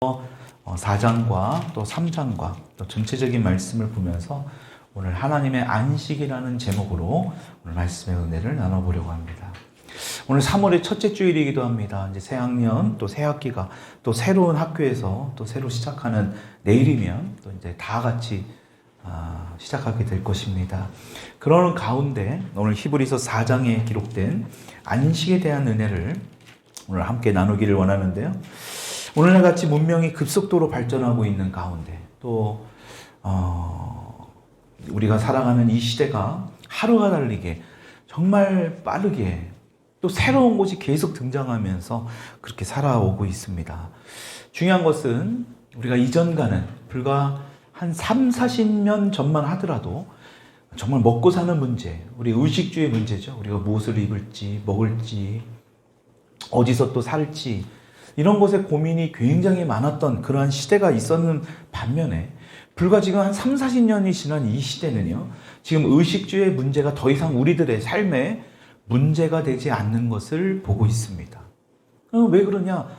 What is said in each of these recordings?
4장과 또 3장과 또 전체적인 말씀을 보면서 오늘 하나님의 안식이라는 제목으로 오늘 말씀의 은혜를 나눠보려고 합니다. 오늘 3월의 첫째 주일이기도 합니다. 이제 새학년 또 새학기가 또 새로운 학교에서 또 새로 시작하는 내일이면 또 이제 다 같이 시작하게 될 것입니다. 그러는 가운데 오늘 히브리서 4장에 기록된 안식에 대한 은혜를 오늘 함께 나누기를 원하는데요. 오늘날 같이 문명이 급속도로 발전하고 있는 가운데 또 우리가 살아가는 이 시대가 하루가 다르게 정말 빠르게 또 새로운 것이 계속 등장하면서 그렇게 살아오고 있습니다. 중요한 것은 우리가 이전과는 불과 한 30-40년 전만 하더라도 정말 먹고 사는 문제, 우리 의식주의 문제죠. 우리가 무엇을 입을지, 먹을지, 어디서 또 살지 이런 것에 고민이 굉장히 많았던 그러한 시대가 있었는 반면에 불과 지금 한 30-40년이 지난 이 시대는요, 지금 의식주의 문제가 더 이상 우리들의 삶에 문제가 되지 않는 것을 보고 있습니다. 왜 그러냐?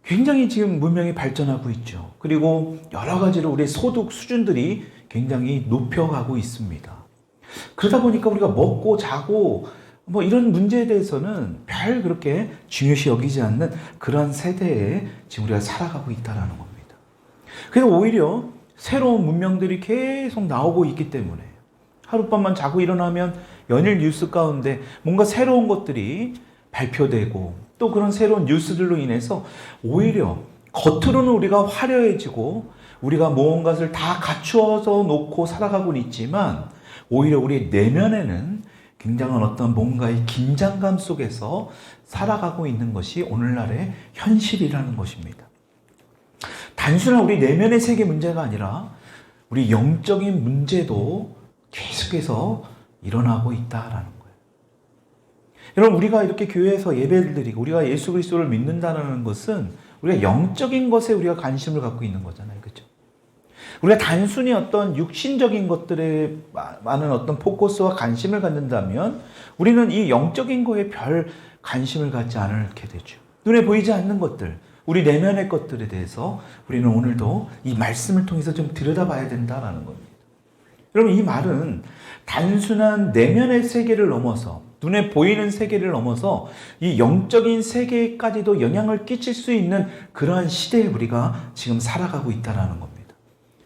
굉장히 지금 문명이 발전하고 있죠. 그리고 여러 가지로 우리의 소득 수준들이 굉장히 높여가고 있습니다. 그러다 보니까 우리가 먹고 자고 이런 문제에 대해서는 별 그렇게 중요시 여기지 않는 그런 세대에 지금 우리가 살아가고 있다는 겁니다. 그래서 오히려 새로운 문명들이 계속 나오고 있기 때문에 하룻밤만 자고 일어나면 연일 뉴스 가운데 뭔가 새로운 것들이 발표되고 또 그런 새로운 뉴스들로 인해서 오히려 겉으로는 우리가 화려해지고 우리가 무언가를 다 갖추어서 놓고 살아가고는 있지만 오히려 우리 내면에는 굉장한 어떤 뭔가의 긴장감 속에서 살아가고 있는 것이 오늘날의 현실이라는 것입니다. 단순한 우리 내면의 세계 문제가 아니라 우리 영적인 문제도 계속해서 일어나고 있다라는 거예요. 여러분, 우리가 이렇게 교회에서 예배를 드리고 우리가 예수 그리스도를 믿는다는 것은 우리가 영적인 것에 우리가 관심을 갖고 있는 거잖아요. 그렇죠? 우리가 단순히 어떤 육신적인 것들에 많은 어떤 포커스와 관심을 갖는다면 우리는 이 영적인 거에 별 관심을 갖지 않게 되죠. 눈에 보이지 않는 것들, 우리 내면의 것들에 대해서 우리는 오늘도 이 말씀을 통해서 좀 들여다봐야 된다는 겁니다. 여러분, 이 말은 단순한 내면의 세계를 넘어서 눈에 보이는 세계를 넘어서 이 영적인 세계까지도 영향을 끼칠 수 있는 그러한 시대에 우리가 지금 살아가고 있다는 겁니다.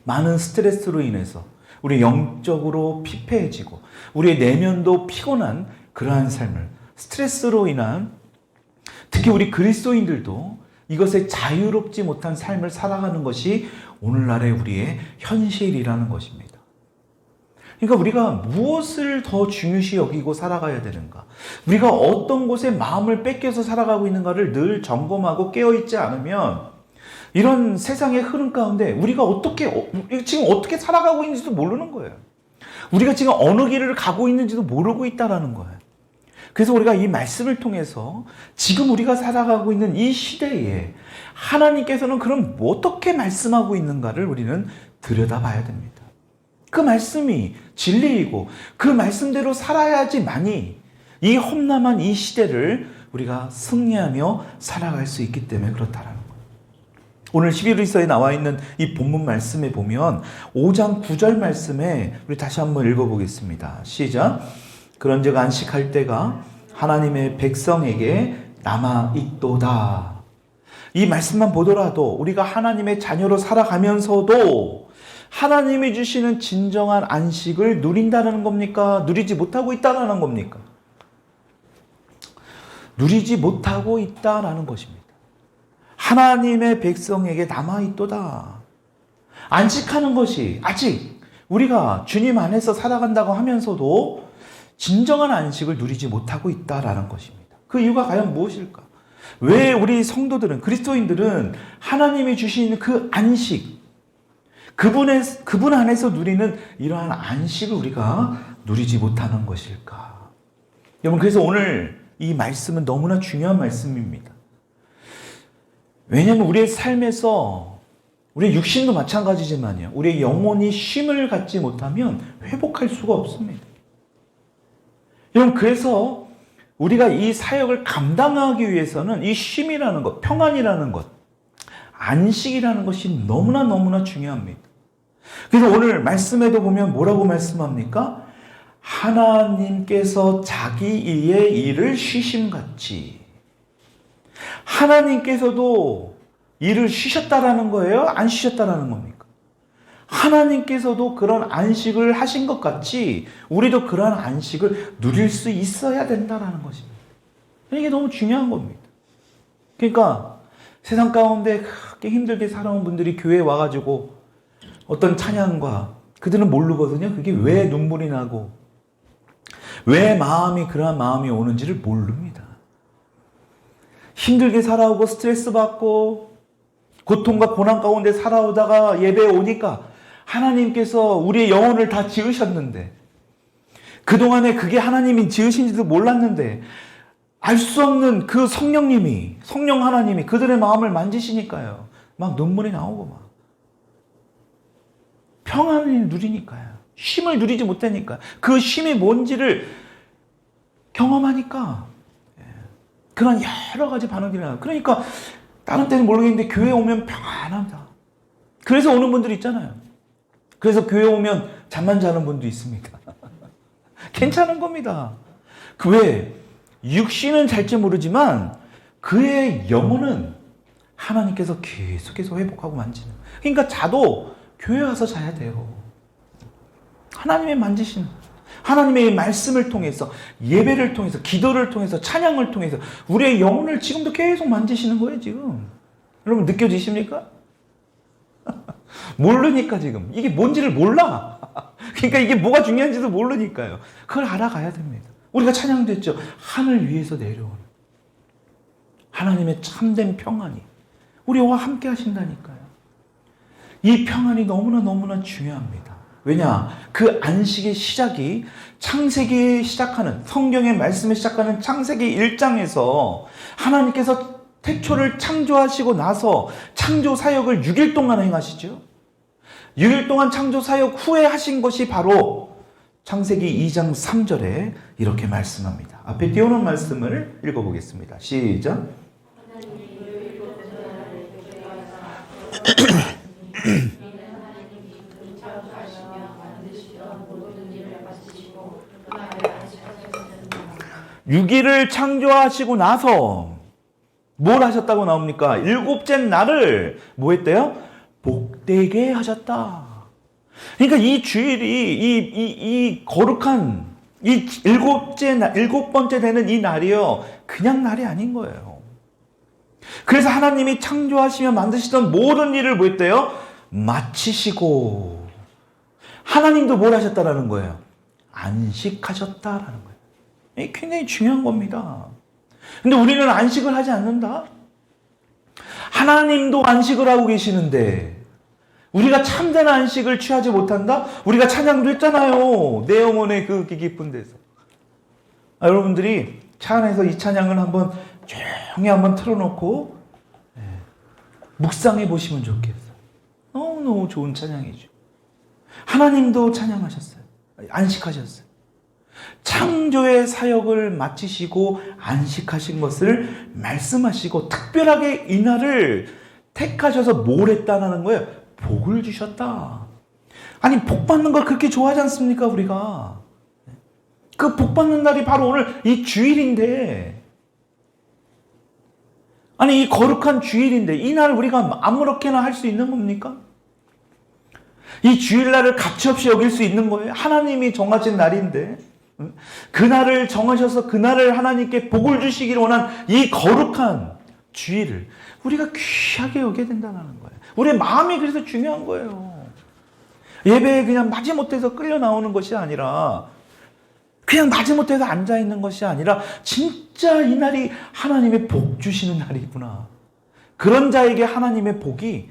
많은 스트레스로 인해서 우리 영적으로 피폐해지고 우리의 내면도 피곤한 그러한 삶을 스트레스로 인한 특히 우리 그리스도인들도 이것에 자유롭지 못한 삶을 살아가는 것이 오늘날의 우리의 현실이라는 것입니다. 그러니까 우리가 무엇을 더 중요시 여기고 살아가야 되는가? 우리가 어떤 곳에 마음을 뺏겨서 살아가고 있는가를 늘 점검하고 깨어있지 않으면 이런 세상의 흐름 가운데 우리가 지금 어떻게 살아가고 있는지도 모르는 거예요. 우리가 지금 어느 길을 가고 있는지도 모르고 있다는 거예요. 그래서 우리가 이 말씀을 통해서 지금 우리가 살아가고 있는 이 시대에 하나님께서는 그럼 어떻게 말씀하고 있는가를 우리는 들여다봐야 됩니다. 그 말씀이 진리이고 그 말씀대로 살아야지만이 이 험난한 이 시대를 우리가 승리하며 살아갈 수 있기 때문에 그렇다는 거예요. 오늘 히브리서에 나와 있는 이 본문 말씀에 보면 5장 9절 말씀에 우리 다시 한번 읽어보겠습니다. 시작. 그런즉 안식할 때가 하나님의 백성에게 남아있도다. 이 말씀만 보더라도 우리가 하나님의 자녀로 살아가면서도 하나님이 주시는 진정한 안식을 누린다는 겁니까? 누리지 못하고 있다는 겁니까? 누리지 못하고 있다는 것입니다. 하나님의 백성에게 남아있도다. 안식하는 것이 아직 우리가 주님 안에서 살아간다고 하면서도 진정한 안식을 누리지 못하고 있다는 것입니다. 그 이유가 과연 무엇일까? 왜 우리 성도들은, 그리스도인들은 하나님이 주신 그 안식, 그분 안에서 누리는 이러한 안식을 우리가 누리지 못하는 것일까? 여러분, 그래서 오늘 이 말씀은 너무나 중요한 말씀입니다. 왜냐하면 우리의 삶에서 우리의 육신도 마찬가지지만요, 우리의 영혼이 쉼을 갖지 못하면 회복할 수가 없습니다. 여러분, 그래서 우리가 이 사역을 감당하기 위해서는 이 쉼이라는 것, 평안이라는 것, 안식이라는 것이 너무나 중요합니다. 그래서 오늘 말씀에도 보면 뭐라고 말씀합니까? 하나님께서 자기 이의 일을 쉬심같이. 하나님께서도 일을 쉬셨다라는 거예요? 안 쉬셨다라는 겁니까? 하나님께서도 그런 안식을 하신 것 같이 우리도 그런 안식을 누릴 수 있어야 된다라는 것입니다. 이게 너무 중요한 겁니다. 그러니까 세상 가운데 그렇게 힘들게 살아온 분들이 교회에 와가지고 어떤 찬양과 그들은 모르거든요. 그게 왜 눈물이 나고 왜 마음이 그러한 마음이 오는지를 모릅니다. 힘들게 살아오고 스트레스 받고 고통과 고난 가운데 살아오다가 예배에 오니까 하나님께서 우리의 영혼을 다 지으셨는데 그동안에 그게 하나님이 지으신지도 몰랐는데 알 수 없는 그 성령 하나님이 그들의 마음을 만지시니까요. 막 눈물이 나오고 막 평안을 누리니까요. 쉼을 누리지 못하니까 그 쉼이 뭔지를 경험하니까 그런 여러 가지 반응들이 나요. 그러니까 다른 때는 모르겠는데 교회에 오면 평안합니다. 그래서 오는 분들 있잖아요. 그래서 교회 오면 잠만 자는 분도 있습니다. 괜찮은 겁니다. 그 왜? 육신은 잘지 모르지만 그의 영혼은 하나님께서 계속해서 회복하고 만지는. 그러니까 자도 교회 와서 자야 돼요. 하나님의 만지시는, 하나님의 말씀을 통해서, 예배를 통해서, 기도를 통해서, 찬양을 통해서 우리의 영혼을 지금도 계속 만지시는 거예요, 지금. 여러분 느껴지십니까? 모르니까 지금. 이게 뭔지를 몰라. 그러니까 이게 뭐가 중요한지도 모르니까요. 그걸 알아가야 됩니다. 우리가 찬양도 했죠. 하늘 위에서 내려오는 하나님의 참된 평안이 우리와 함께 하신다니까요. 이 평안이 너무나 중요합니다. 왜냐? 그 안식의 시작이 창세기에 시작하는, 성경의 말씀에 시작하는 창세기 1장에서 하나님께서 태초를 창조하시고 나서 창조 사역을 6일 동안 행하시죠. 6일 동안 창조 사역 후에 하신 것이 바로 창세기 2장 3절에 이렇게 말씀합니다. 앞에 띄워놓은 말씀을 읽어보겠습니다. 시작. (6일을) 창조하시고 나서 뭘 하셨다고 나옵니까? 7째 날을 뭐 했대요? 복되게 하셨다. 그러니까 이 주일이 이 거룩한 이 7번째 되는 이 날이요, 그냥 날이 아닌 거예요. 그래서 하나님이 창조하시며 만드시던 모든 일을 뭐 했대요? 마치시고 하나님도 뭘 하셨다라는 거예요? 안식하셨다라는 거예요. 이게 굉장히 중요한 겁니다. 근데 우리는 안식을 하지 않는다? 하나님도 안식을 하고 계시는데 우리가 참된 안식을 취하지 못한다? 우리가 찬양도 했잖아요. 내 영혼의 그 깊은 데서. 여러분들이 차 안에서 이 찬양을 한번 조용히 한번 틀어놓고 묵상해 보시면 좋겠어요. 너무너무 좋은 찬양이죠. 하나님도 찬양하셨어요. 안식하셨어요. 창조의 사역을 마치시고 안식하신 것을 말씀하시고 특별하게 이 날을 택하셔서 뭘 했다는 거예요? 복을 주셨다. 아니, 복 받는 걸 그렇게 좋아하지 않습니까, 우리가? 그 복 받는 날이 바로 오늘 이 주일인데, 아니, 이 거룩한 주일인데, 이 날 우리가 아무렇게나 할 수 있는 겁니까? 이 주일날을 가치없이 여길 수 있는 거예요? 하나님이 정하신 날인데, 그날을 정하셔서 그날을 하나님께 복을 주시기를 원한 이 거룩한 주일을 우리가 귀하게 여겨야 된다는 거예요. 우리의 마음이 그래서 중요한 거예요. 예배에 그냥 마지못해서 끌려 나오는 것이 아니라, 그냥 마지못해서 앉아있는 것이 아니라 진짜 이 날이 하나님의 복 주시는 날이구나. 그런 자에게 하나님의 복이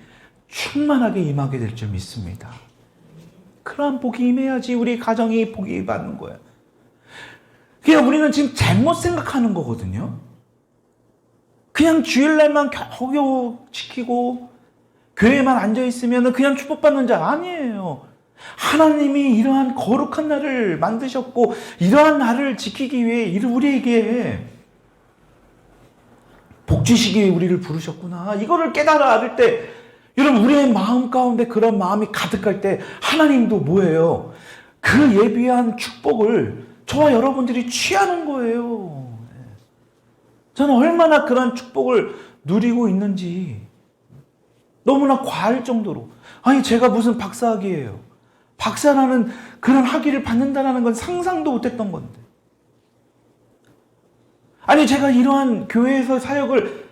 충만하게 임하게 될 줄 믿습니다. 그러한 복이 임해야지 우리 가정이 복이 받는 거예요. 그냥 우리는 지금 잘못 생각하는 거거든요. 그냥 주일날만 겨우겨우 지키고 교회에만 앉아있으면 그냥 축복받는 자 아니에요. 하나님이 이러한 거룩한 날을 만드셨고 이러한 날을 지키기 위해 우리에게 복주시기 위해 우리를 부르셨구나. 이거를 깨달아 알을 때, 여러분, 우리의 마음 가운데 그런 마음이 가득할 때 하나님도 뭐예요? 그 예비한 축복을 저와 여러분들이 취하는 거예요. 저는 얼마나 그런 축복을 누리고 있는지 너무나 과할 정도로. 아니, 제가 무슨 박사학위예요. 박사라는 그런 학위를 받는다는 건 상상도 못했던 건데. 아니, 제가 이러한 교회에서 사역을,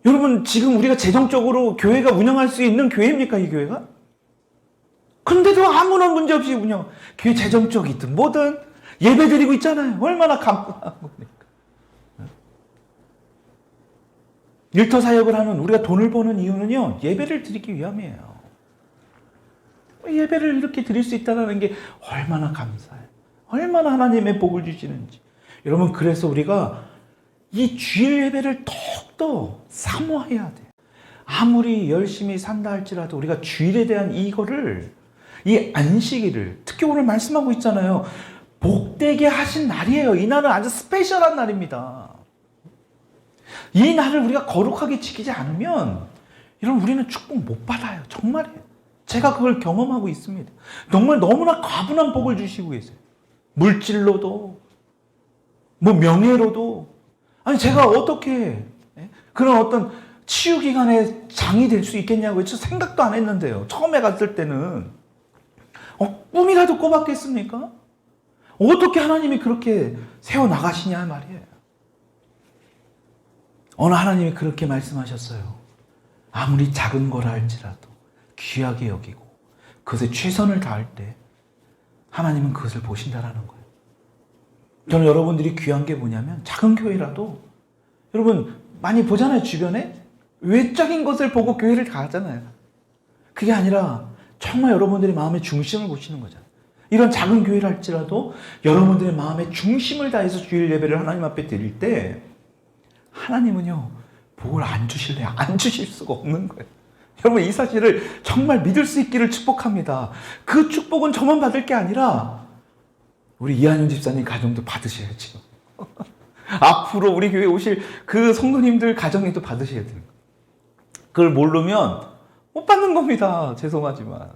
여러분, 지금 우리가 재정적으로 교회가 운영할 수 있는 교회입니까, 이 교회가? 근데도 아무런 문제 없이 운영, 교회 재정적이든 뭐든 예배 드리고 있잖아요. 얼마나 감사한 겁니까? 일터 사역을 하는 우리가 돈을 버는 이유는요, 예배를 드리기 위함이에요. 예배를 이렇게 드릴 수 있다는 게 얼마나 감사해요. 얼마나 하나님의 복을 주시는지. 여러분, 그래서 우리가 이 주일 예배를 더욱더 사모해야 돼요. 아무리 열심히 산다 할지라도 우리가 주일에 대한 이거를, 이 안식일을, 특히 오늘 말씀하고 있잖아요. 복되게 하신 날이에요. 이 날은 아주 스페셜한 날입니다. 이 날을 우리가 거룩하게 지키지 않으면, 여러분, 우리는 축복 못 받아요. 정말이에요. 제가 그걸 경험하고 있습니다. 정말 너무나 과분한 복을 주시고 계세요. 물질로도, 뭐 명예로도. 아니, 제가 어떻게 그런 어떤 치유기관의 장이 될 수 있겠냐고 저 생각도 안 했는데요. 처음에 갔을 때는 꿈이라도 꿔봤겠습니까? 어떻게 하나님이 그렇게 세워나가시냐 말이에요. 어느 하나님이 그렇게 말씀하셨어요. 아무리 작은 거라 할지라도 귀하게 여기고 그것에 최선을 다할 때 하나님은 그것을 보신다라는 거예요. 저는 여러분들이 귀한 게 뭐냐면, 작은 교회라도, 여러분 많이 보잖아요. 주변에 외적인 것을 보고 교회를 가잖아요. 그게 아니라 정말 여러분들의 마음의 중심을 보시는 거잖아요. 이런 작은 교회를 할지라도 여러분들의 마음의 중심을 다해서 주일 예배를 하나님 앞에 드릴 때 하나님은요, 복을 안 주실래요? 안 주실 수가 없는 거예요. 여러분, 이 사실을 정말 믿을 수 있기를 축복합니다. 그 축복은 저만 받을 게 아니라 우리 이한영 집사님 가정도 받으셔야죠. 앞으로 우리 교회 오실 그 성도님들 가정에도 받으셔야 돼요. 그걸 모르면 못 받는 겁니다. 죄송하지만.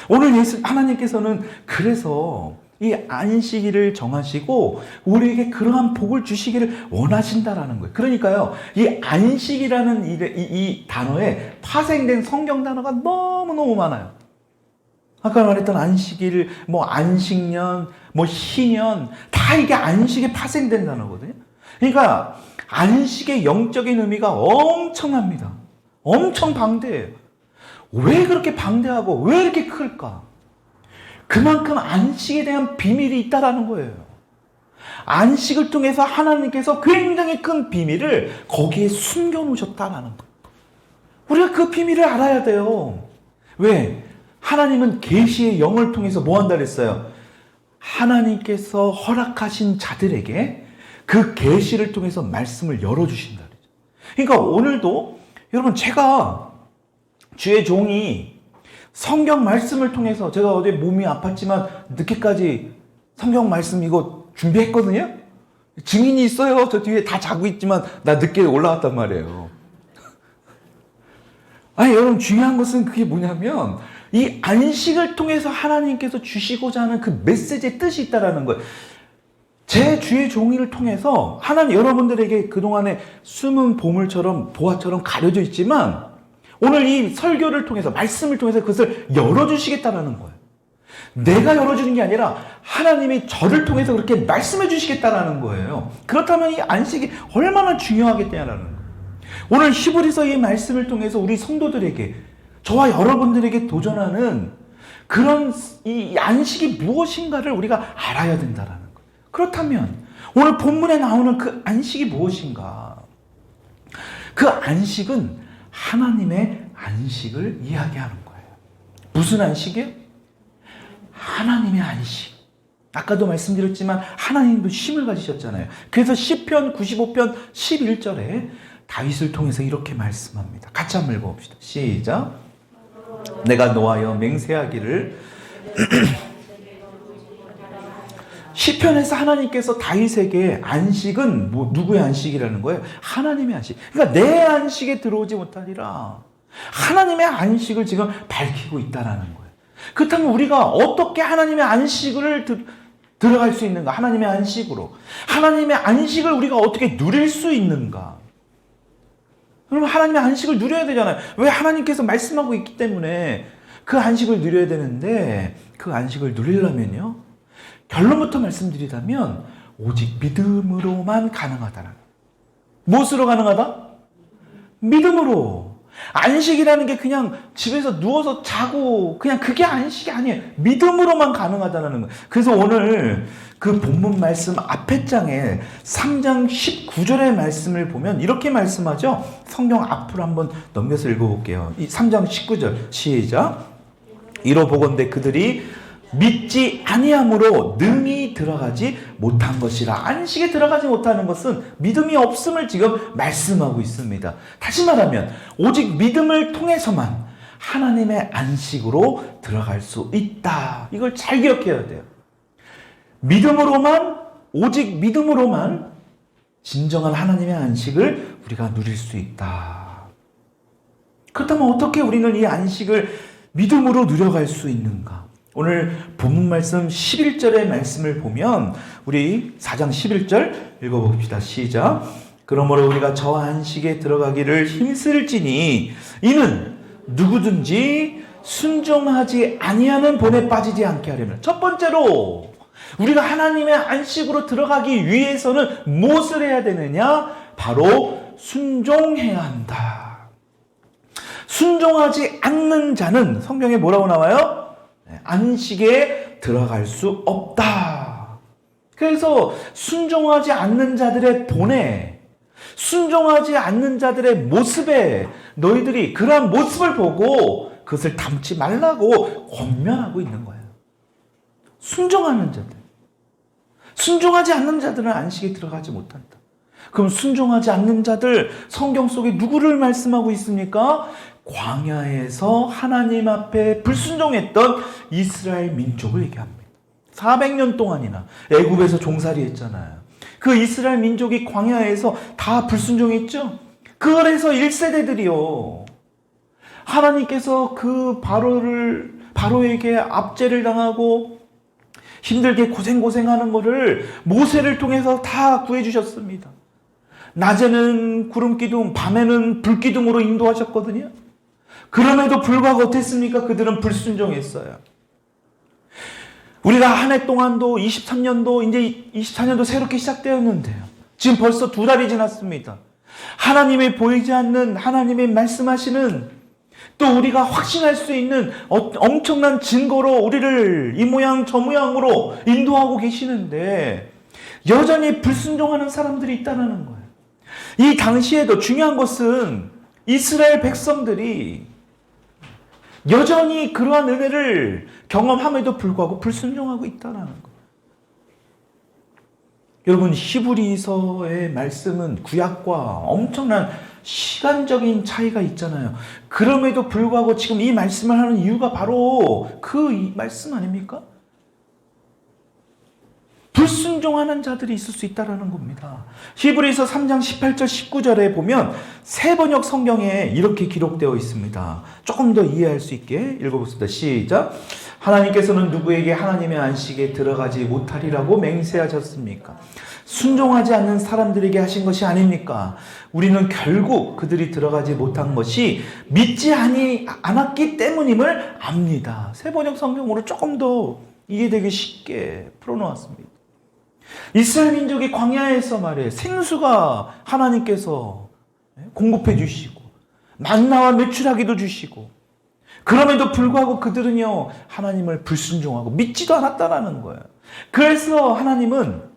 오늘 하나님께서는 그래서 이 안식일을 정하시고 우리에게 그러한 복을 주시기를 원하신다라는 거예요. 그러니까요, 이 안식이라는 이 단어에 파생된 성경 단어가 너무너무 많아요. 아까 말했던 안식일, 뭐 안식년, 뭐 희년, 다 이게 안식에 파생된 단어거든요. 그러니까 안식의 영적인 의미가 엄청납니다. 엄청 방대해요. 왜 그렇게 방대하고 왜 이렇게 클까? 그만큼 안식에 대한 비밀이 있다라는 거예요. 안식을 통해서 하나님께서 굉장히 큰 비밀을 거기에 숨겨놓으셨다라는 거예요. 우리가 그 비밀을 알아야 돼요. 왜? 하나님은 계시의 영을 통해서 뭐 한다 그랬어요? 하나님께서 허락하신 자들에게 그 계시를 통해서 말씀을 열어주신다 그랬죠. 그러니까 오늘도 여러분, 제가 주의 종이 성경 말씀을 통해서, 제가 어제 몸이 아팠지만 늦게까지 성경 말씀 이거 준비했거든요. 증인이 있어요. 저 뒤에 다 자고 있지만 나 늦게 올라왔단 말이에요. 아니, 여러분, 중요한 것은 그게 뭐냐면 이 안식을 통해서 하나님께서 주시고자 하는 그 메시지의 뜻이 있다라는 거예요. 제 주의 종이를 통해서 하나님, 여러분들에게 그동안에 숨은 보물처럼 보화처럼 가려져 있지만 오늘 이 설교를 통해서, 말씀을 통해서 그것을 열어주시겠다라는 거예요. 내가 열어주는 게 아니라 하나님이 저를 통해서 그렇게 말씀해 주시겠다라는 거예요. 그렇다면 이 안식이 얼마나 중요하겠냐라는 거예요. 오늘 히브리서 이 말씀을 통해서 우리 성도들에게, 저와 여러분들에게 도전하는 그런 이 안식이 무엇인가를 우리가 알아야 된다라는 거예요. 그렇다면 오늘 본문에 나오는 그 안식이 무엇인가? 그 안식은 하나님의 안식을 이야기하는 거예요. 무슨 안식이요? 하나님의 안식. 아까도 말씀드렸지만 하나님도 쉼을 가지셨잖아요. 그래서 시편 95편 11절에 다윗을 통해서 이렇게 말씀합니다. 같이 한번 읽어봅시다. 시작. 내가 노하여 맹세하기를 시편에서 하나님께서 다윗에게 안식은 누구의 안식이라는 거예요? 하나님의 안식. 그러니까 내 안식에 들어오지 못하리라. 하나님의 안식을 지금 밝히고 있다라는 거예요. 그렇다면 우리가 어떻게 하나님의 안식을 들어갈 수 있는가? 하나님의 안식으로. 하나님의 안식을 우리가 어떻게 누릴 수 있는가? 그러면 하나님의 안식을 누려야 되잖아요. 왜? 하나님께서 말씀하고 있기 때문에 그 안식을 누려야 되는데, 그 안식을 누리려면요, 결론부터 말씀드리자면 오직 믿음으로만 가능하다는. 무엇으로 가능하다? 믿음으로. 안식이라는 게 그냥 집에서 누워서 자고 그냥 그게 안식이 아니에요. 믿음으로만 가능하다는 거예요. 그래서 오늘 그 본문 말씀 앞에 장에 3장 19절의 말씀을 보면 이렇게 말씀하죠. 성경 앞으로 한번 넘겨서 읽어볼게요. 이 3장 19절 시작. 이로보건대 그들이 믿지 아니함으로 능히 들어가지 못한 것이라. 안식에 들어가지 못하는 것은 믿음이 없음을 지금 말씀하고 있습니다. 다시 말하면 오직 믿음을 통해서만 하나님의 안식으로 들어갈 수 있다. 이걸 잘 기억해야 돼요. 믿음으로만, 오직 믿음으로만 진정한 하나님의 안식을 우리가 누릴 수 있다. 그렇다면 어떻게 우리는 이 안식을 믿음으로 누려갈 수 있는가? 오늘 본문 말씀 11절의 말씀을 보면 우리 4장 11절 읽어봅시다. 시작. 그러므로 우리가 저 안식에 들어가기를 힘쓸지니 이는 누구든지 순종하지 아니하는 본에 빠지지 않게 하려면. 첫 번째로 우리가 하나님의 안식으로 들어가기 위해서는 무엇을 해야 되느냐? 바로 순종해야 한다. 순종하지 않는 자는 성경에 뭐라고 나와요? 안식에 들어갈 수 없다. 그래서 순종하지 않는 자들의 본에, 순종하지 않는 자들의 모습에 너희들이 그러한 모습을 보고 그것을 담지 말라고 권면하고 있는 거예요. 순종하는 자들. 순종하지 않는 자들은 안식에 들어가지 못한다. 그럼 순종하지 않는 자들, 성경 속에 누구를 말씀하고 있습니까? 광야에서 하나님 앞에 불순종했던 이스라엘 민족을 얘기합니다. 400년 동안이나 애굽에서 종살이 했잖아요. 그 이스라엘 민족이 광야에서 다 불순종했죠. 그래서 1세대들이요. 하나님께서 그 바로에게 압제를 당하고 힘들게 고생하는 거를 모세를 통해서 다 구해주셨습니다. 낮에는 구름기둥, 밤에는 불기둥으로 인도하셨거든요. 그럼에도 불구하고 어땠습니까? 그들은 불순종했어요. 우리가 한 해 동안도 23년도, 이제 24년도 새롭게 시작되었는데요. 지금 벌써 2달이 지났습니다. 하나님이 보이지 않는, 하나님이 말씀하시는, 또 우리가 확신할 수 있는 엄청난 증거로 우리를 이 모양 저 모양으로 인도하고 계시는데 여전히 불순종하는 사람들이 있다는 거예요. 이 당시에도 중요한 것은 이스라엘 백성들이 여전히 그러한 은혜를 경험함에도 불구하고 불순종하고 있다는 거예요. 여러분, 히브리서의 말씀은 구약과 엄청난 시간적인 차이가 있잖아요. 그럼에도 불구하고 지금 이 말씀을 하는 이유가 바로 그 말씀 아닙니까? 불순종하는 자들이 있을 수 있다는 겁니다. 히브리서 3장 18절 19절에 보면 새 번역 성경에 이렇게 기록되어 있습니다. 조금 더 이해할 수 있게 읽어보겠습니다. 시작. 하나님께서는 누구에게 하나님의 안식에 들어가지 못하리라고 맹세하셨습니까? 순종하지 않는 사람들에게 하신 것이 아닙니까? 우리는 결국 그들이 들어가지 못한 것이 믿지 않았기 때문임을 압니다. 새 번역 성경으로 조금 더 이해되기 쉽게 풀어놓았습니다. 이스라엘 민족이 광야에서 말이에요. 생수가 하나님께서 공급해 주시고 만나와 메추라기도 주시고 그럼에도 불구하고 그들은요 하나님을 불순종하고 믿지도 않았다라는 거예요. 그래서 하나님은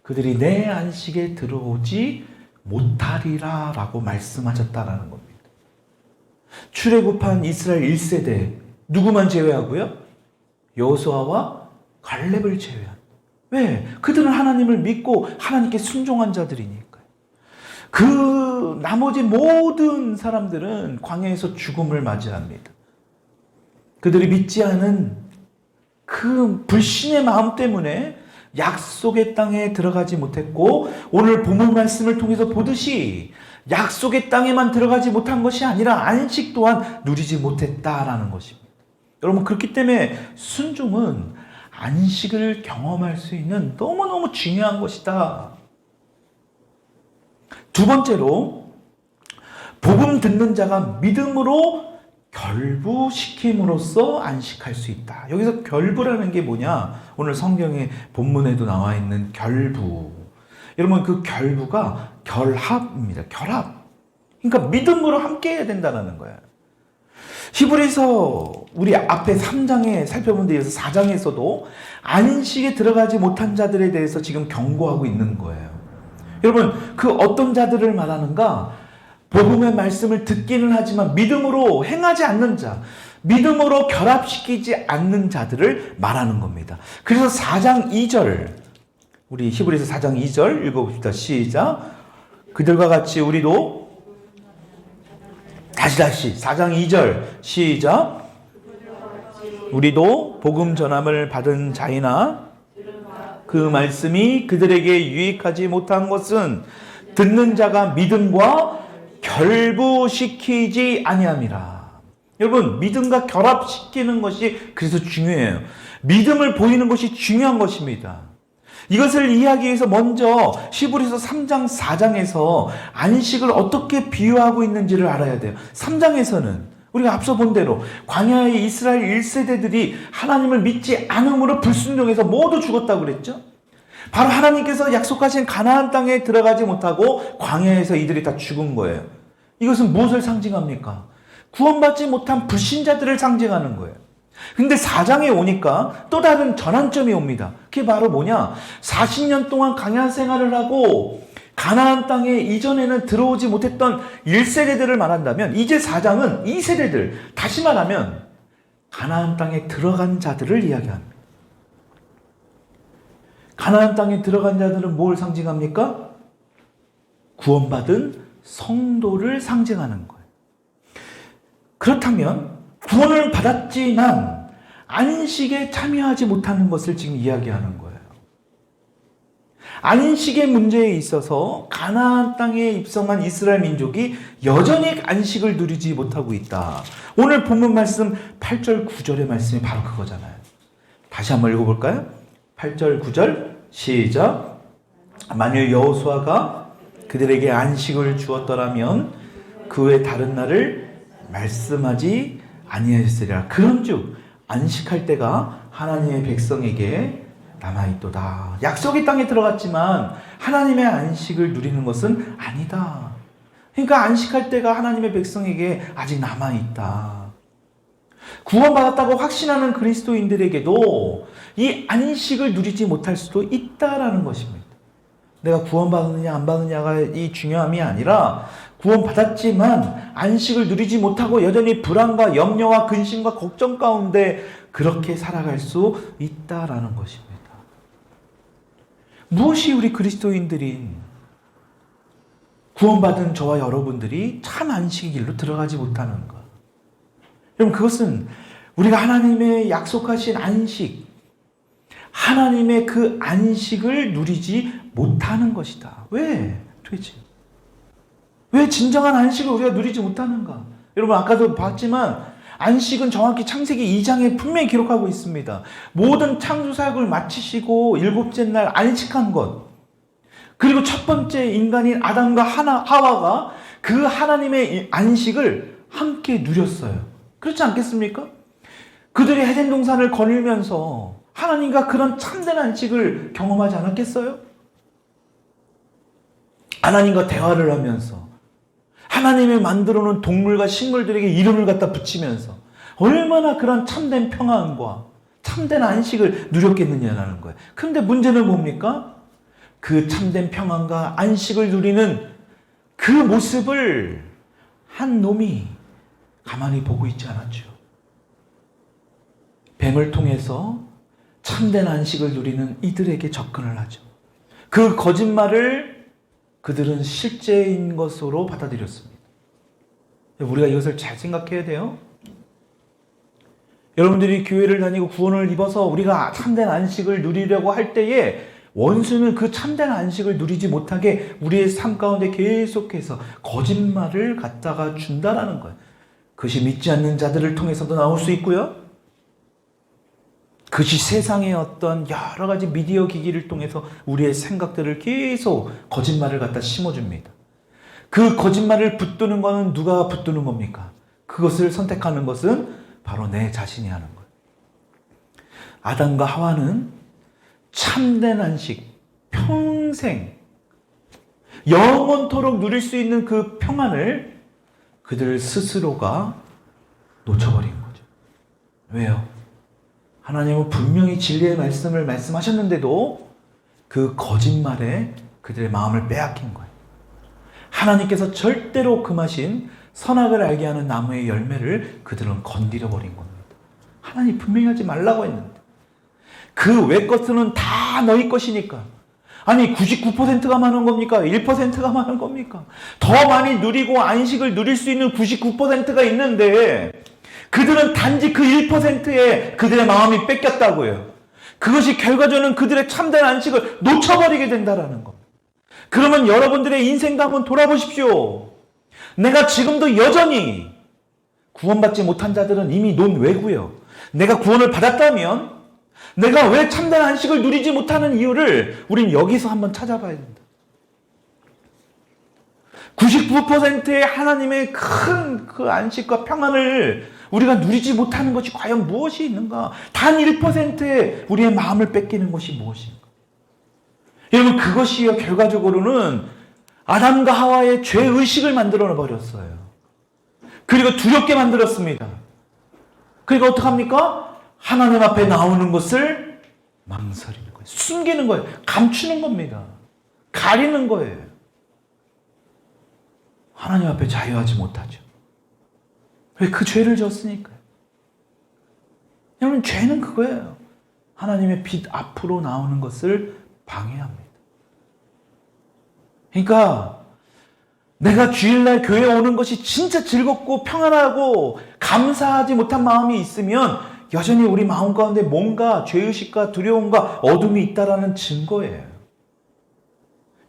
그들이 내 안식에 들어오지 못하리라 라고 말씀하셨다라는 겁니다. 출애굽한 이스라엘 1세대 누구만 제외하고요? 여호수아와 갈렙을 제외한. 왜? 그들은 하나님을 믿고 하나님께 순종한 자들이니까요. 그 나머지 모든 사람들은 광야에서 죽음을 맞이합니다. 그들이 믿지 않은 그 불신의 마음 때문에 약속의 땅에 들어가지 못했고, 오늘 본문 말씀을 통해서 보듯이 약속의 땅에만 들어가지 못한 것이 아니라 안식 또한 누리지 못했다라는 것입니다. 여러분, 그렇기 때문에 순종은 안식을 경험할 수 있는 너무너무 중요한 것이다. 두 번째로, 복음 듣는 자가 믿음으로 결부시킴으로써 안식할 수 있다. 여기서 결부라는 게 뭐냐? 오늘 성경의 본문에도 나와 있는 결부. 여러분, 그 결부가 결합입니다. 결합. 그러니까 믿음으로 함께 해야 된다는 거예요. 히브리서 우리 앞에 3장에 살펴본 데 이어서 4장에서도 안식에 들어가지 못한 자들에 대해서 지금 경고하고 있는 거예요. 여러분, 그 어떤 자들을 말하는가? 복음의 말씀을 듣기는 하지만 믿음으로 행하지 않는 자, 믿음으로 결합시키지 않는 자들을 말하는 겁니다. 그래서 4장 2절, 우리 히브리서 4장 2절 읽어봅시다. 시작. 그들과 같이 우리도, 다시 4장 2절 시작. 우리도 복음 전함을 받은 자이나 그 말씀이 그들에게 유익하지 못한 것은 듣는 자가 믿음과 결부시키지 아니함이라. 여러분, 믿음과 결합시키는 것이 그래서 중요해요. 믿음을 보이는 것이 중요한 것입니다. 이것을 이해하기 위해서 먼저 히브리서 3장 4장에서 안식을 어떻게 비유하고 있는지를 알아야 돼요. 3장에서는 우리가 앞서 본 대로 광야의 이스라엘 1세대들이 하나님을 믿지 않음으로 불순종해서 모두 죽었다고 그랬죠. 바로 하나님께서 약속하신 가나안 땅에 들어가지 못하고 광야에서 이들이 다 죽은 거예요. 이것은 무엇을 상징합니까? 구원받지 못한 불신자들을 상징하는 거예요. 근데 4장에 오니까 또 다른 전환점이 옵니다. 그게 바로 뭐냐? 40년 동안 광야 생활을 하고 가나안 땅에 이전에는 들어오지 못했던 1세대들을 말한다면 이제 4장은 2세대들, 다시 말하면 가나안 땅에 들어간 자들을 이야기합니다. 가나안 땅에 들어간 자들은 뭘 상징합니까? 구원받은 성도를 상징하는 거예요. 그렇다면 구원을 받았지만 안식에 참여하지 못하는 것을 지금 이야기하는 거예요. 안식의 문제에 있어서 가나안 땅에 입성한 이스라엘 민족이 여전히 안식을 누리지 못하고 있다. 오늘 본문 말씀 8절 9절의 말씀이 바로 그거잖아요. 다시 한번 읽어볼까요? 8절 9절 시작. 만일 여호수아가 그들에게 안식을 주었더라면 그 외 다른 날을 말씀하지 아니하였으리라. 그런즉 안식할 때가 하나님의 백성에게 남아있도다. 약속의 땅에 들어갔지만 하나님의 안식을 누리는 것은 아니다. 그러니까 안식할 때가 하나님의 백성에게 아직 남아있다. 구원받았다고 확신하는 그리스도인들에게도 이 안식을 누리지 못할 수도 있다라는 것입니다. 내가 구원받느냐 안 받느냐가 이 중요함이 아니라 구원받았지만 안식을 누리지 못하고 여전히 불안과 염려와 근심과 걱정 가운데 그렇게 살아갈 수 있다라는 것입니다. 무엇이 우리 그리스도인들인 구원받은 저와 여러분들이 참 안식의 길로 들어가지 못하는가? 여러분, 그것은 우리가 하나님의 약속하신 안식, 하나님의 그 안식을 누리지 못하는 것이다. 왜? 도대체 왜 진정한 안식을 우리가 누리지 못하는가? 여러분, 아까도 봤지만 안식은 정확히 창세기 2장에 분명히 기록하고 있습니다. 모든 창조 사역을 마치시고 일곱째 날 안식한 것, 그리고 첫 번째 인간인 아담과 하와가 그 하나님의 안식을 함께 누렸어요. 그렇지 않겠습니까? 그들이 에덴 동산을 거닐면서 하나님과 그런 참된 안식을 경험하지 않았겠어요? 하나님과 대화를 하면서 하나님이 만들어 놓은 동물과 식물들에게 이름을 갖다 붙이면서 얼마나 그런 참된 평안과 참된 안식을 누렸겠느냐라는 거예요. 그런데 문제는 뭡니까? 그 참된 평안과 안식을 누리는 그 모습을 한 놈이 가만히 보고 있지 않았죠. 뱀을 통해서 참된 안식을 누리는 이들에게 접근을 하죠. 그 거짓말을 그들은 실제인 것으로 받아들였습니다. 우리가 이것을 잘 생각해야 돼요. 여러분들이 교회를 다니고 구원을 입어서 우리가 참된 안식을 누리려고 할 때에 원수는 그 참된 안식을 누리지 못하게 우리의 삶 가운데 계속해서 거짓말을 갖다가 준다라는 거예요. 그것이 믿지 않는 자들을 통해서도 나올 수 있고요. 그것이 세상의 어떤 여러 가지 미디어 기기를 통해서 우리의 생각들을 계속 거짓말을 갖다 심어줍니다. 그 거짓말을 붙드는 것은 누가 붙드는 겁니까? 그것을 선택하는 것은 바로 내 자신이 하는 거예요. 아담과 하와는 참된 안식, 평생 영원토록 누릴 수 있는 그 평안을 그들 스스로가 놓쳐버린 거죠. 왜요? 하나님은 분명히 진리의 말씀을 말씀하셨는데도 그 거짓말에 그들의 마음을 빼앗긴 거예요. 하나님께서 절대로 금하신 선악을 알게 하는 나무의 열매를 그들은 건드려 버린 겁니다. 하나님 분명히 하지 말라고 했는데 그 외 것은 다 너희 것이니까. 아니 99%가 많은 겁니까? 1%가 많은 겁니까? 더 많이 누리고 안식을 누릴 수 있는 99%가 있는데 그들은 단지 그 1%에 그들의 마음이 뺏겼다고요. 그것이 결과적으로는 그들의 참된 안식을 놓쳐버리게 된다는 겁니다. 그러면 여러분들의 인생도 한번 돌아보십시오. 내가 지금도 여전히 구원받지 못한 자들은 이미 논외고요. 내가 구원을 받았다면 내가 왜 참된 안식을 누리지 못하는 이유를 우린 여기서 한번 찾아봐야 된다. 99%의 하나님의 큰 그 안식과 평안을 우리가 누리지 못하는 것이 과연 무엇이 있는가? 단 1%의 우리의 마음을 뺏기는 것이 무엇인가? 여러분 그것이요 결과적으로는 아담과 하와의 죄의식을 만들어 버렸어요. 그리고 두렵게 만들었습니다. 그러니까 어떡합니까? 하나님 앞에 나오는 것을 망설이는 거예요. 숨기는 거예요. 감추는 겁니다. 가리는 거예요. 하나님 앞에 자유하지 못하죠. 왜? 그 죄를 졌으니까요. 여러분 죄는 그거예요. 하나님의 빛 앞으로 나오는 것을 방해합니다. 그러니까 내가 주일날 교회에 오는 것이 진짜 즐겁고 평안하고 감사하지 못한 마음이 있으면 여전히 우리 마음 가운데 뭔가 죄의식과 두려움과 어둠이 있다라는 증거예요.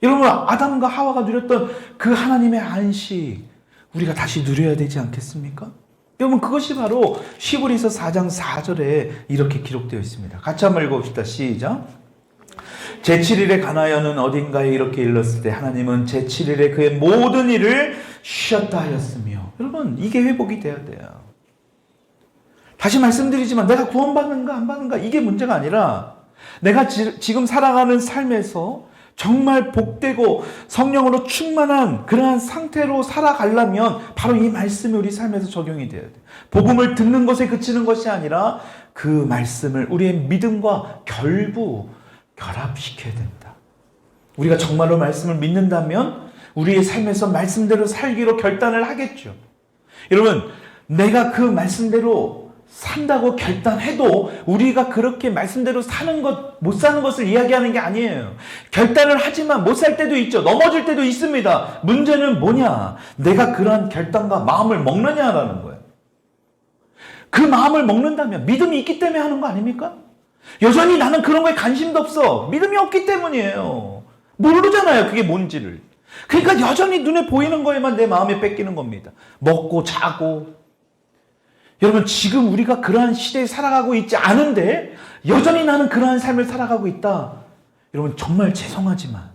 여러분 아담과 하와가 누렸던 그 하나님의 안식 우리가 다시 누려야 되지 않겠습니까? 여러분 그것이 바로 히브리서 4장 4절에 이렇게 기록되어 있습니다. 같이 한번 읽어봅시다. 시작. 제7일에 가나여는 어딘가에 이렇게 일렀을 때 하나님은 제7일에 그의 모든 일을 쉬었다 하였으며. 여러분 이게 회복이 돼야 돼요. 다시 말씀드리지만 내가 구원받는가 안 받는가 이게 문제가 아니라 내가 지금 살아가는 삶에서 정말 복되고 성령으로 충만한 그러한 상태로 살아가려면 바로 이 말씀이 우리 삶에서 적용이 돼야 돼요. 복음을 듣는 것에 그치는 것이 아니라 그 말씀을 우리의 믿음과 결합시켜야 된다. 우리가 정말로 말씀을 믿는다면 우리의 삶에서 말씀대로 살기로 결단을 하겠죠. 여러분 내가 그 말씀대로 산다고 결단해도 우리가 그렇게 말씀대로 사는 것, 못 사는 것을 이야기하는 게 아니에요. 결단을 하지만 못 살 때도 있죠. 넘어질 때도 있습니다. 문제는 뭐냐? 내가 그러한 결단과 마음을 먹느냐라는 거예요. 그 마음을 먹는다면 믿음이 있기 때문에 하는 거 아닙니까? 여전히 나는 그런 거에 관심도 없어. 믿음이 없기 때문이에요. 모르잖아요. 그게 뭔지를. 그러니까 여전히 눈에 보이는 거에만 내 마음이 뺏기는 겁니다. 먹고 자고. 여러분 지금 우리가 그러한 시대에 살아가고 있지 않은데 여전히 나는 그러한 삶을 살아가고 있다. 여러분 정말 죄송하지만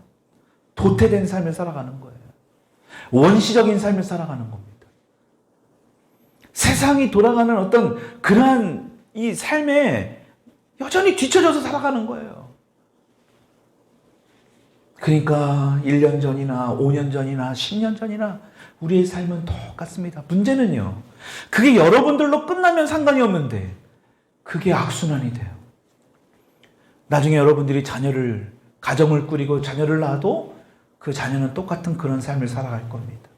도태된 삶을 살아가는 거예요. 원시적인 삶을 살아가는 겁니다. 세상이 돌아가는 어떤 그러한 이 삶에 여전히 뒤처져서 살아가는 거예요. 그러니까 1년 전이나 5년 전이나 10년 전이나 우리의 삶은 똑같습니다. 문제는요. 그게 여러분들로 끝나면 상관이 없는데 그게 악순환이 돼요. 나중에 여러분들이 가정을 꾸리고 자녀를 낳아도 그 자녀는 똑같은 그런 삶을 살아갈 겁니다.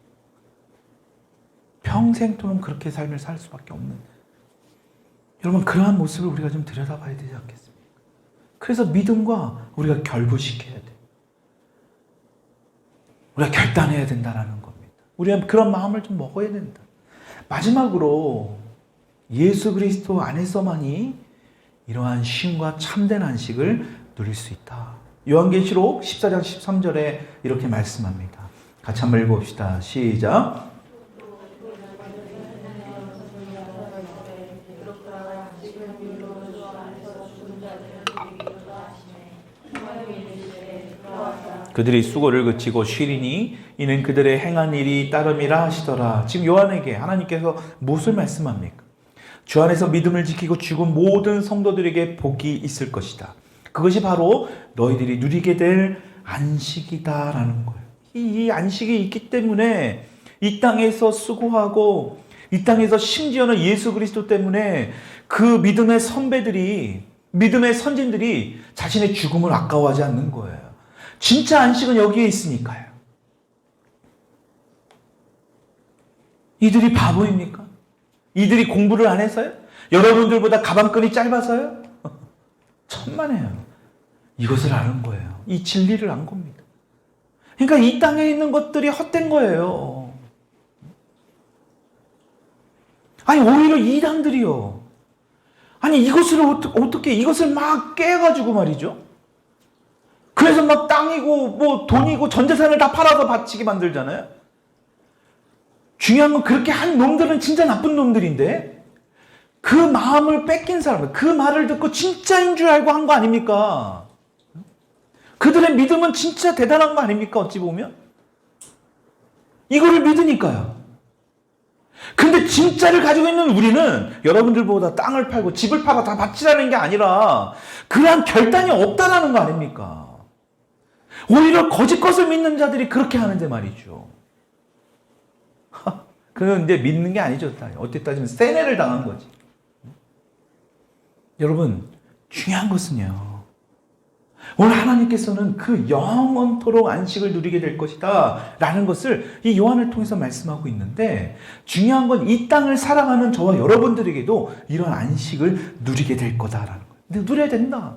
평생토록 그렇게 삶을 살 수밖에 없는. 여러분 그러한 모습을 우리가 좀 들여다봐야 되지 않겠습니까? 그래서 믿음과 우리가 결부시켜야 돼요. 우리가 결단해야 된다는 겁니다. 우리가 그런 마음을 좀 먹어야 된다. 마지막으로 예수 그리스도 안에서만이 이러한 쉼과 참된 안식을 누릴 수 있다. 요한계시록 14장 13절에 이렇게 말씀합니다. 같이 한번 읽어봅시다. 시작. 그들이 수고를 그치고 쉬리니 이는 그들의 행한 일이 따름이라 하시더라. 지금 요한에게 하나님께서 무엇을 말씀합니까? 주 안에서 믿음을 지키고 죽은 모든 성도들에게 복이 있을 것이다. 그것이 바로 너희들이 누리게 될 안식이다라는 거예요. 이 안식이 있기 때문에 이 땅에서 수고하고 이 땅에서 심지어는 예수 그리스도 때문에 그 믿음의 선배들이, 믿음의 선진들이 자신의 죽음을 아까워하지 않는 거예요. 진짜 안식은 여기에 있으니까요. 이들이 바보입니까? 이들이 공부를 안 해서요? 여러분들보다 가방끈이 짧아서요? 천만에요. 이것을 아는 거예요. 이 진리를 안 겁니다. 그러니까 이 땅에 있는 것들이 헛된 거예요. 아니 오히려 이단들이요. 아니 이것을 어떻게 이것을 막 깨가지고 말이죠. 그래서 막 땅이고 뭐 돈이고 전 재산을 다 팔아서 바치게 만들잖아요. 중요한 건 그렇게 한 놈들은 진짜 나쁜 놈들인데 그 마음을 뺏긴 사람, 그 말을 듣고 진짜인 줄 알고 한 거 아닙니까? 그들의 믿음은 진짜 대단한 거 아닙니까? 어찌 보면 이거를 믿으니까요. 근데 진짜를 가지고 있는 우리는 여러분들보다 땅을 팔고 집을 팔아 다 바치라는 게 아니라 그러한 결단이 없다라는 거 아닙니까? 오히려 거짓 것을 믿는 자들이 그렇게 하는데 말이죠. 그건 이제 믿는 게 아니죠. 어떻게 따지면 세뇌를 당한 거지. 여러분, 중요한 것은요. 오늘 하나님께서는 그 영원토록 안식을 누리게 될 것이다 라는 것을 이 요한을 통해서 말씀하고 있는데 중요한 건 이 땅을 살아가는 저와 여러분들에게도 이런 안식을 누리게 될 거다라는 거예요. 누려야 된다.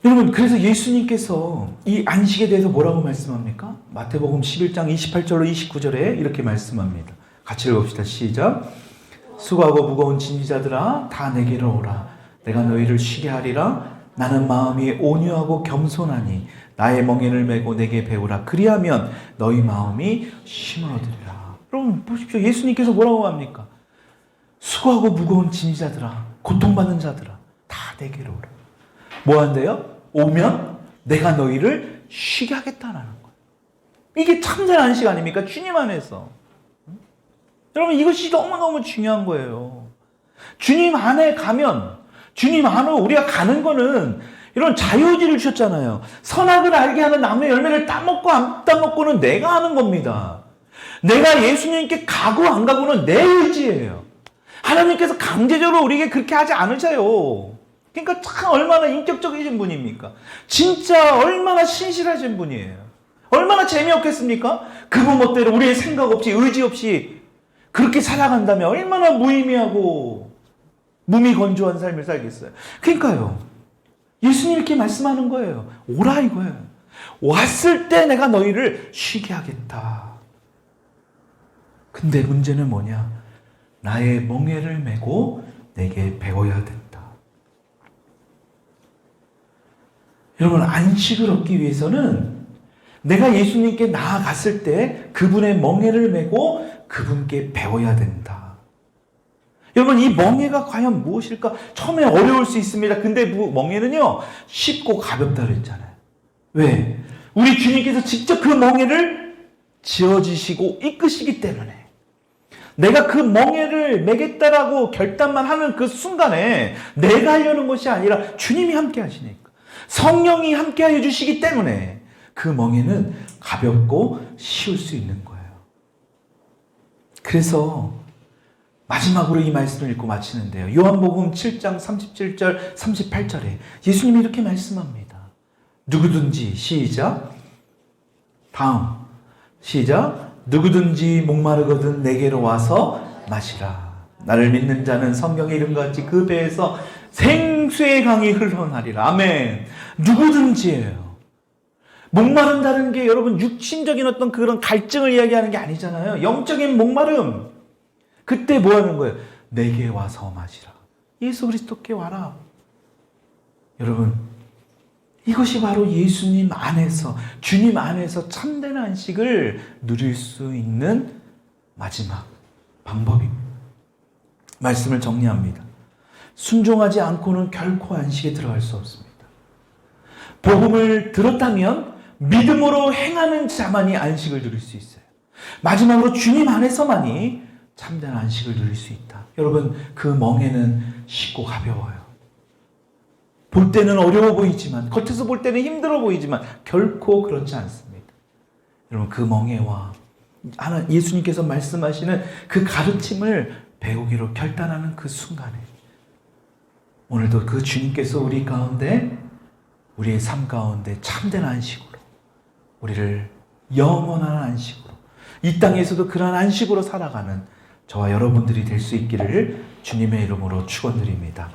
여러분, 그래서 예수님께서 이 안식에 대해서 뭐라고 말씀합니까? 마태복음 11장 28절로 29절에 이렇게 말씀합니다. 같이 읽읍시다. 시작. 수고하고 무거운 짐자들아 다 내게로 오라. 내가 너희를 쉬게 하리라. 나는 마음이 온유하고 겸손하니 나의 멍에를 메고 내게 배우라. 그리하면 너희 마음이 쉼을 얻으리라. 여러분 보십시오. 예수님께서 뭐라고 합니까? 수고하고 무거운 짐자들아, 고통받는 자들아 다 내게로 오라. 뭐 한대요? 오면 내가 너희를 쉬게 하겠다는 거예요. 이게 참된 안식 아닙니까? 주님 안에서. 여러분 이것이 너무너무 중요한 거예요. 주님 안에 가면, 주님 안으로 우리가 가는 거는 이런 자유의지를 주셨잖아요. 선악을 알게 하는 나무의 열매를 따먹고 안 따먹고는 내가 하는 겁니다. 내가 예수님께 가고 안 가고는 내 의지예요. 하나님께서 강제적으로 우리에게 그렇게 하지 않으셔요. 그러니까 참 얼마나 인격적이신 분입니까? 진짜 얼마나 신실하신 분이에요. 얼마나 재미없겠습니까? 그분 멋대로 우리의 생각 없이 의지 없이 그렇게 살아간다면 얼마나 무의미하고 무미건조한 삶을 살겠어요. 그러니까요. 예수님 이렇게 말씀하는 거예요. 오라 이거예요. 왔을 때 내가 너희를 쉬게 하겠다. 근데 문제는 뭐냐? 나의 멍에를 메고 내게 배워야 된다. 여러분 안식을 얻기 위해서는 내가 예수님께 나아갔을 때 그분의 멍에를 메고 그분께 배워야 된다. 여러분 이 멍에가 과연 무엇일까? 처음에 어려울 수 있습니다. 근데 멍에는요 쉽고 가볍다 그랬잖아요. 왜? 우리 주님께서 직접 그 멍에를 지어주시고 이끄시기 때문에 내가 그 멍에를 매겠다라고 결단만 하는 그 순간에 내가 하려는 것이 아니라 주님이 함께 하시니까 성령이 함께 하여 주시기 때문에 그 멍에는 가볍고 쉬울 수 있는 거예요. 그래서 마지막으로 이 말씀을 읽고 마치는데요. 요한복음 7장 37절 38절에 예수님이 이렇게 말씀합니다. 누구든지 시작 다음 시작 누구든지 목마르거든 내게로 와서 마시라. 나를 믿는 자는 성경의 이름같이 그 배에서 생수의 강이 흘러나리라. 아멘. 누구든지예요. 목마른다는 게 여러분 육신적인 어떤 그런 갈증을 이야기하는 게 아니잖아요. 영적인 목마름. 그때 뭐 하는 거예요? 내게 와서 마시라. 예수 그리스도께 와라. 여러분, 이것이 바로 예수님 안에서, 주님 안에서 참된 안식을 누릴 수 있는 마지막 방법입니다. 말씀을 정리합니다. 순종하지 않고는 결코 안식에 들어갈 수 없습니다. 복음을 들었다면 믿음으로 행하는 자만이 안식을 누릴 수 있어요. 마지막으로 주님 안에서만이 참된 안식을 누릴 수 있다. 여러분, 그 멍에는 쉽고 가벼워요. 볼 때는 어려워 보이지만, 겉에서 볼 때는 힘들어 보이지만 결코 그렇지 않습니다. 여러분, 그 멍에와 예수님께서 말씀하시는 그 가르침을 배우기로 결단하는 그 순간에 오늘도 그 주님께서 우리 가운데, 우리의 삶 가운데 참된 안식으로, 우리를 영원한 안식으로, 이 땅에서도 그러한 안식으로 살아가는 저와 여러분들이 될 수 있기를 주님의 이름으로 축원드립니다.